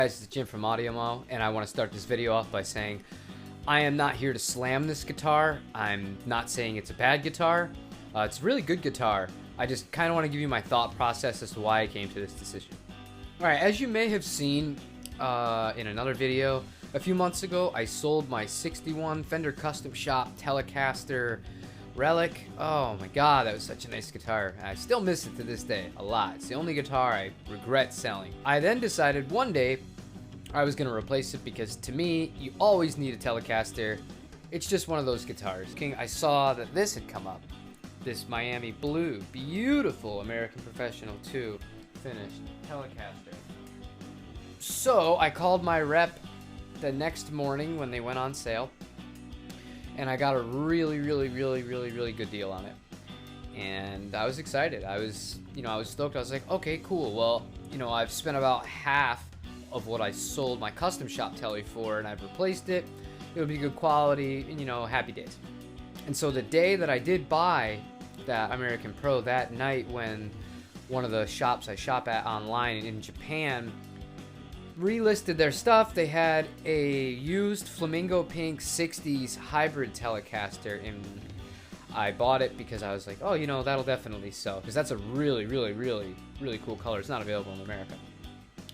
Guys, it's Jim from Audiomo, and I want to start this video off by saying I am not here to slam this guitar. I'm not saying it's a bad guitar. It's a really good guitar. I just kind of want to give you my thought process as to why I came to this decision. Alright, as you may have seen in another video, a few months ago I sold my 61 Fender Custom Shop Telecaster Relic. Oh my god, that was such a nice guitar. I still miss it to this day a lot. It's the only guitar I regret selling. I then decided one day I was going to replace it because to me, you always need a Telecaster. It's just one of those guitars. I saw that this had come up. This Miami Blue, beautiful American Professional 2 finished Telecaster. So I called my rep the next morning when they went on sale, and I got a really good deal on it. And I was excited. I was stoked. I was like, okay, cool. Well, I've spent about half of what I sold my custom shop telly for, and I've replaced it. It'll be good quality, and happy days. And so the day that I did buy that American Pro, that night when one of the shops I shop at online in Japan relisted their stuff, they had a used flamingo pink 60s hybrid Telecaster, and I bought it because I was like, oh, that'll definitely sell, because that's a really cool color. It's not available in America.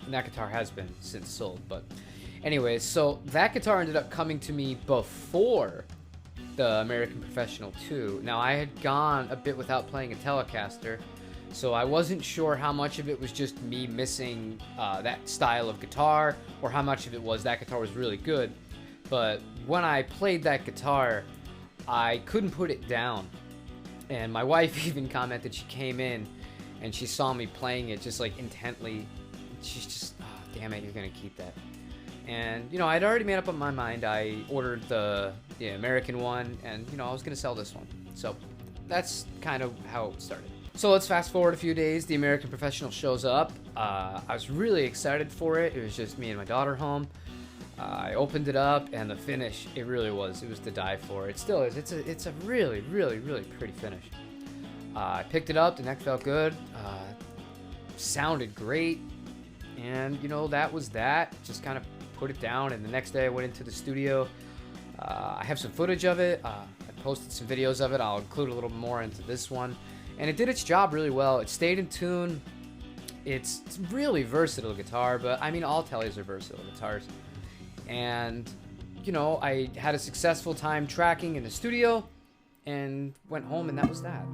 And that guitar has been since sold. But anyways, so that guitar ended up coming to me before the American Professional 2. Now, I had gone a bit without playing a Telecaster, so I wasn't sure how much of it was just me missing that style of guitar, or how much of it was that guitar was really good. But when I played that guitar, I couldn't put it down. And my wife even commented, she came in and she saw me playing it just like intently. She's just, oh, damn it, you're gonna keep that. And I'd already made up on my mind. I ordered the American one, and I was gonna sell this one. So that's kind of how it started. So let's fast forward a few days. The American Professional shows up. I was really excited for it. It was just me and my daughter home. I opened it up, and the finish, it was to die for. It still is. It's a really pretty finish. I picked it up. The neck felt good. Sounded great. And that was that. Just kind of put it down, and the next day I went into the studio. I have some footage of it. I posted some videos of it. I'll include a little more into this one. And it did its job really well. It stayed in tune. It's really versatile guitar, but I mean, all Tellies are versatile guitars. And I had a successful time tracking in the studio and went home, and that was that.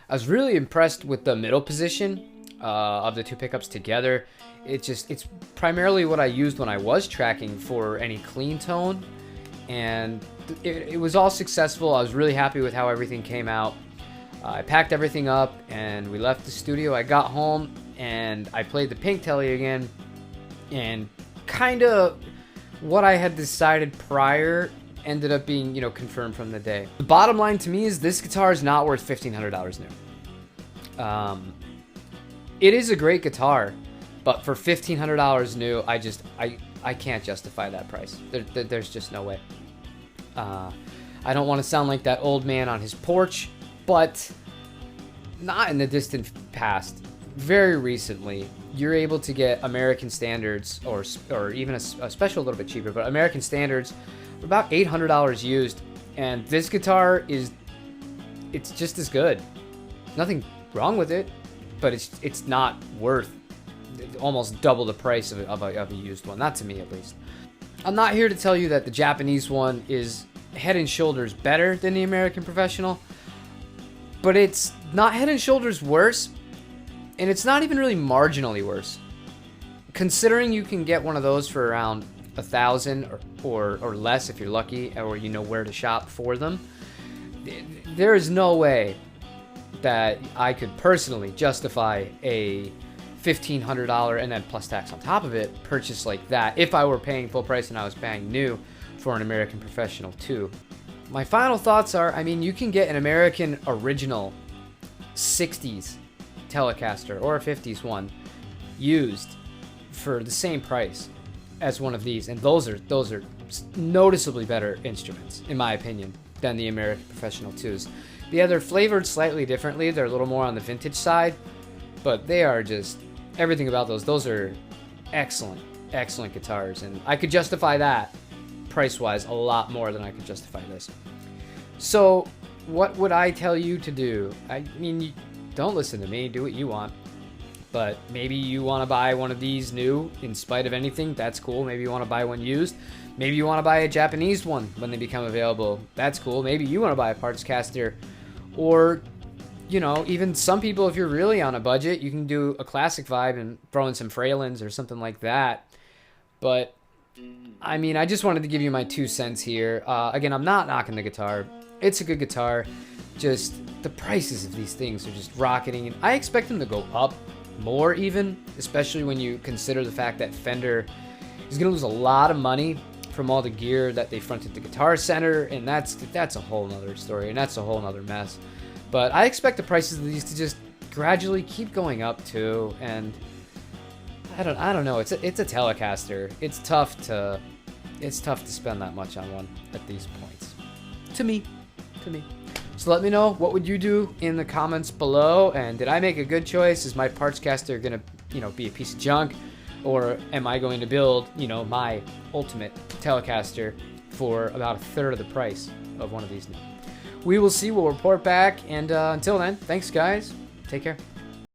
I was really impressed with the middle position of the two pickups together. It's primarily what I used when I was tracking for any clean tone, and it was all successful. I was really happy with how everything came out. I packed everything up and we left the studio. I got home and I played the pink telly again, and kind of what I had decided prior ended up being, confirmed from the day. The bottom line to me is this guitar is not worth $1,500 new. It is a great guitar, but for $1,500 new, I can't justify that price. There's just no way. I don't want to sound like that old man on his porch, but not in the distant past. Very recently, you're able to get American Standards, or even a special a little bit cheaper, but American Standards, about $800 used, and this guitar it's just as good. Nothing wrong with it, but it's not worth almost double the price of a used one, not to me at least. I'm not here to tell you that the Japanese one is head and shoulders better than the American Professional, but it's not head and shoulders worse, and it's not even really marginally worse. Considering you can get one of those for around $1,000 or less if you're lucky, or you know where to shop for them, there is no way that I could personally justify a $1,500 and then plus tax on top of it purchase like that if I were paying full price and I was paying new for an American Professional too. My final thoughts are, I mean, you can get an American original 60s Telecaster or a 50s one used for the same price as one of these, and those are noticeably better instruments in my opinion than the American Professional 2s. Yeah, they're flavored slightly differently. They're a little more on the vintage side, but they are just everything about those. Those are excellent guitars, and I could justify that price-wise a lot more than I could justify this. So, what would I tell you to do? I mean, don't listen to me. Do what you want. But maybe you want to buy one of these new in spite of anything. That's cool. Maybe you want to buy one used. Maybe you want to buy a Japanese one when they become available. That's cool. Maybe you want to buy a parts caster. Or, you know, even some people, if you're really on a budget, you can do a classic vibe and throw in some Fralins or something like that. But, I mean, I just wanted to give you my 2 cents here. Again, I'm not knocking the guitar. It's a good guitar. Just the prices of these things are just rocketing. And I expect them to go up more even, especially when you consider the fact that Fender is going to lose a lot of money from all the gear that they fronted the Guitar Center, and that's a whole nother story, and that's a whole nother mess. But I expect the prices of these to just gradually keep going up too, and I don't know. It's a Telecaster. It's tough to spend that much on one at these points. To me. So let me know, what would you do in the comments below, and did I make a good choice? Is my parts caster gonna, be a piece of junk, or am I going to build, my ultimate Telecaster for about 1/3 of the price of one of these new? We will see. We'll report back, and until then, thanks guys. Take care.